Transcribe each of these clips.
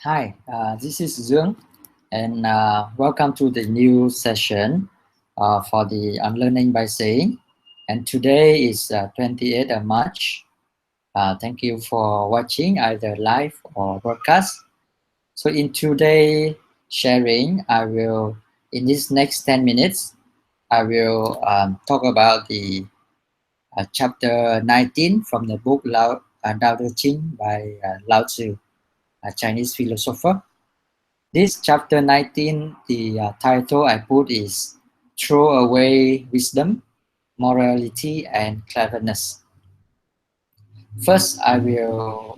Hi, this is Dương, and welcome to the new session for the Unlearning by Saying. And today is 28th of March. Thank you for watching either live or broadcast. So in today's sharing, in this next 10 minutes, I will talk about the chapter 19 from the book Dao De Jing by Lao Tzu, a Chinese philosopher. This chapter 19, the title I put is Throw Away Wisdom, Morality, and Cleverness. First, I will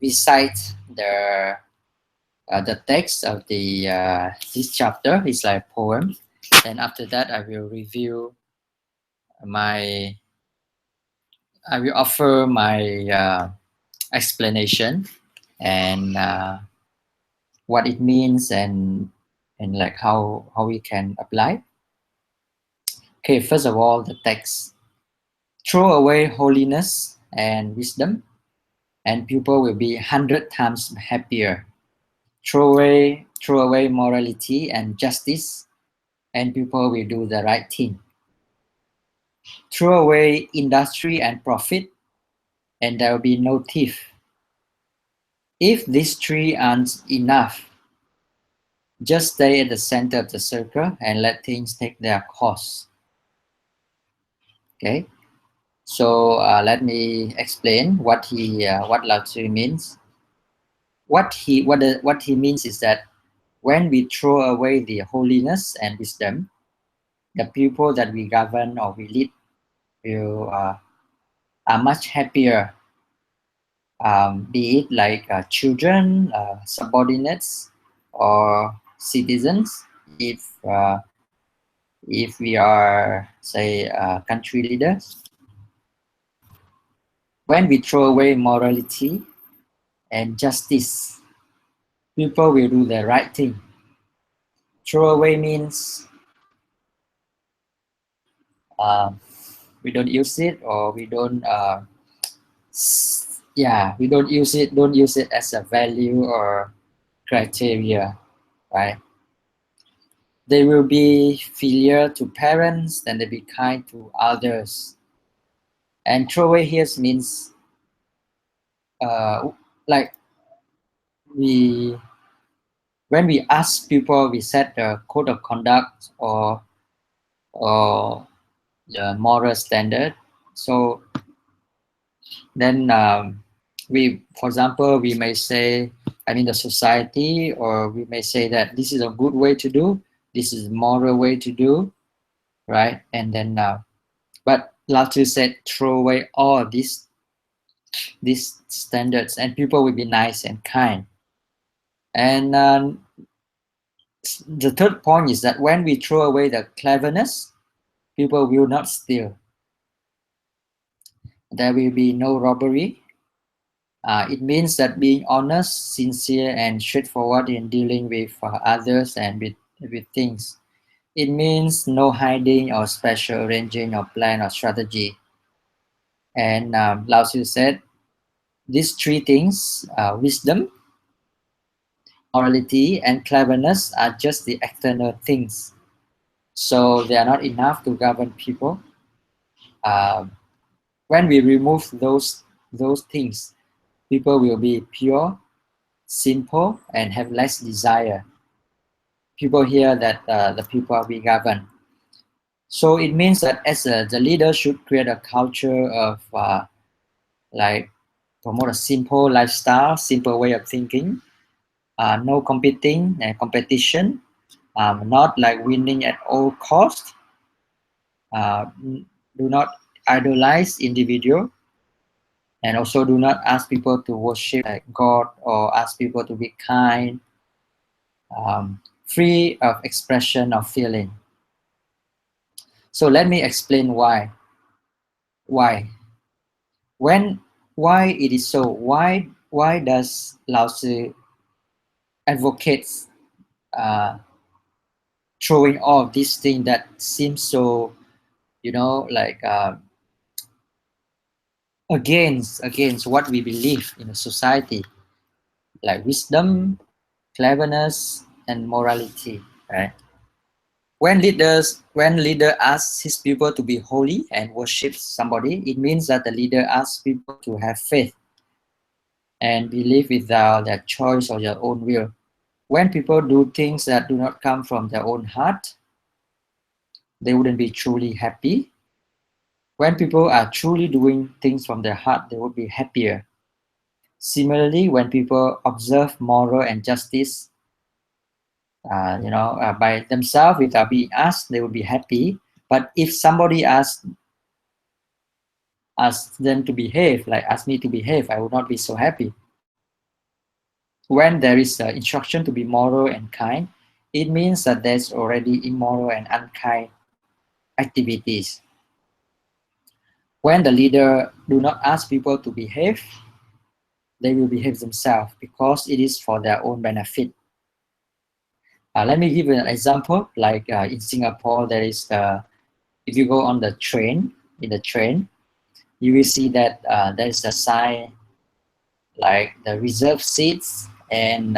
recite the text of this chapter. It's like a poem. And after that, my I will offer my explanation and what it means and like how we can apply. Okay, first of all, the text. Throw away holiness and wisdom, and people will be 100 times happier. Throw away morality and justice, and people will do the right thing. Throw away industry and profit, and there will be no thief. If these three aren't enough, just stay at the center of the circle and let things take their course. Okay, so let me explain what Lao Tzu means. What he means is that when we throw away the holiness and wisdom, the people that we govern or we lead will are much happier. Be it like children, subordinates, or citizens. If we are, say, country leaders, when we throw away morality and justice, people will do the right thing. Throw away means we don't use it, or we don't don't use it as a value or criteria, right? They will be filial to parents, then they be kind to others. And throw away here means like when we ask people, we set a code of conduct or the moral standard. So then for example, we may say, the society, or we may say that this is a good way to do, this is a moral way to do, right? And then, but Lao Tzu said, throw away all these standards, and people will be nice and kind. And the third point is that when we throw away the cleverness, people will not steal. There will be no robbery. It means that being honest, sincere, and straightforward in dealing with others and with things. It means no hiding or special arranging or plan or strategy. And Lao Tzu said, these three things, wisdom, morality, and cleverness, are just the external things. So they are not enough to govern people. When we remove those things, people will be pure, simple, and have less desire. People hear that the people we govern. So it means that as the leader should create a culture of like promote a simple lifestyle, simple way of thinking, no competing and competition, not like winning at all cost. Do not idolize individual, and also do not ask people to worship like God or ask people to be kind, free of expression of feeling. So let me explain why. Why it is so? Why does Lao Tzu advocates throwing off this thing that seems so, like against what we believe in a society? like wisdom, cleverness, and morality, right? When leader asks his people to be holy and worship somebody, it means that the leader asks people to have faith and believe without their choice or their own will. When people do things that do not come from their own heart, they wouldn't be truly happy. When people are truly doing things from their heart, they would be happier. Similarly, when people observe moral and justice, by themselves without being asked, they would be happy. But if somebody asks them to behave, like ask me to behave, I would not be so happy. When there is instruction to be moral and kind, it means that there's already immoral and unkind activities. When the leader do not ask people to behave, they will behave themselves because it is for their own benefit. Let me give you an example. Like in Singapore, there is if you go on the train, in the train, you will see that there is a sign like the reserved seats, and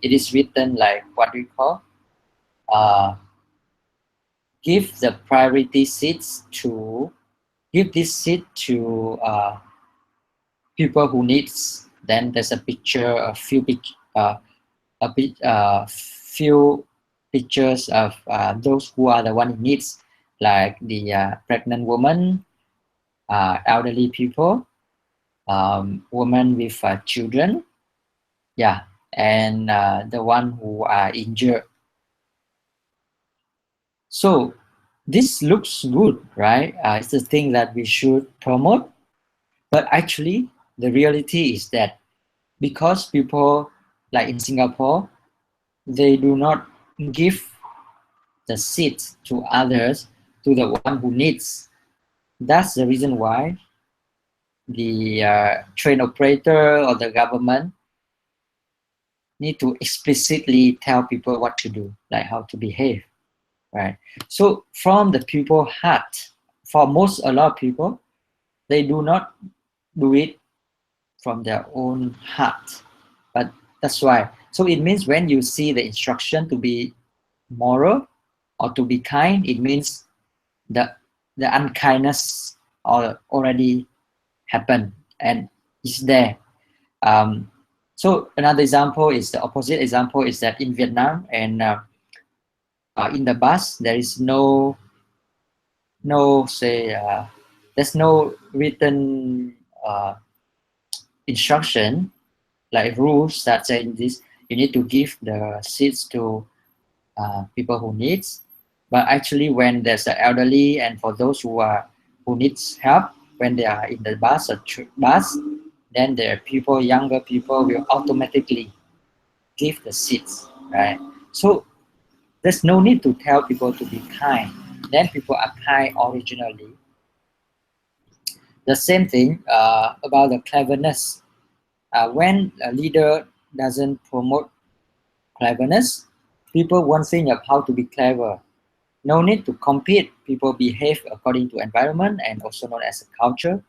it is written like what we call uh, give the priority seats to give this seat to people who needs. Then there's a picture, few pictures of those who are the one who needs, like the pregnant woman, elderly people, women with children, yeah, and the one who are injured. So this looks good, right? It's the thing that we should promote, but actually the reality is that because people like in Singapore, they do not give the seats to others, to the one who needs. That's the reason why the train operator or the government need to explicitly tell people what to do, like how to behave, right? So from the people heart, for a lot of people, they do not do it from their own heart. But that's why. So it means when you see the instruction to be moral or to be kind, it means the unkindness already happened and is there. So another example is the opposite example is that in Vietnam and in the bus there is no say there's no written instruction like rules that say this you need to give the seats to people who needs. But actually when there's an elderly and for those who needs help, when they are in the bus or bus, then the people, younger people will automatically give the seats, right? So there's no need to tell people to be kind. Then people are kind originally. The same thing about the cleverness. When a leader doesn't promote cleverness, people won't think of how to be clever. No need to compete. People behave according to environment and also known as a culture.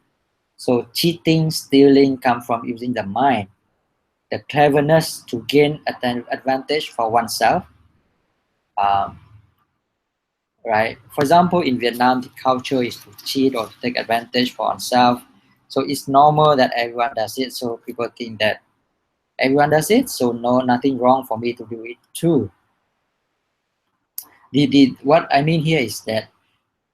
So cheating, stealing come from using the mind. The cleverness to gain advantage for oneself. Um, right? For example, in Vietnam, the culture is to cheat or to take advantage for oneself. So it's normal that everyone does it. So people think that everyone does it, so no, nothing wrong for me to do it too. What I mean here is that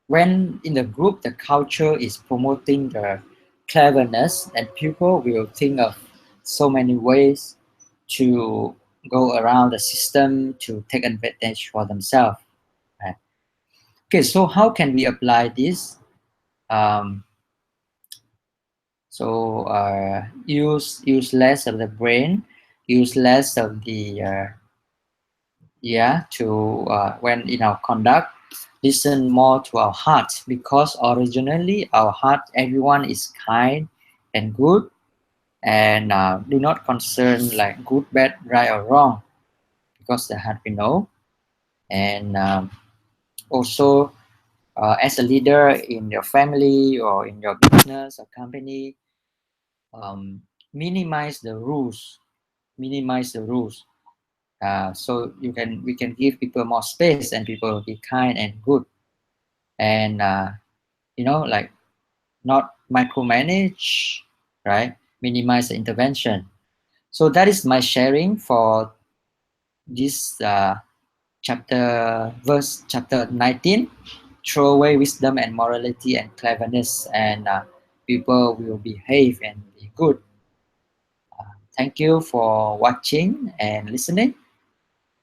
when in the group, the culture is promoting the cleverness, and people will think of so many ways to go around the system to take advantage for themselves. Right? Okay, so how can we apply this? Um, use less of the brain, use less of the to when in our conduct, listen more to our heart, because originally our heart, everyone is kind and good, and do not concern like good, bad, right or wrong, because the heart we know. And also as a leader in your family or in your business or company, minimize the rules minimize the rules. So we can give people more space, and people will be kind and good, and like not micromanage, right? Minimize the intervention. So that is my sharing for this chapter 19. Throw away wisdom and morality and cleverness, and people will behave and be good. Thank you for watching and listening,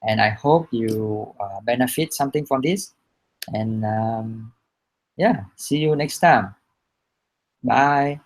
and I hope you benefit something from this. And yeah, see you next time. Bye.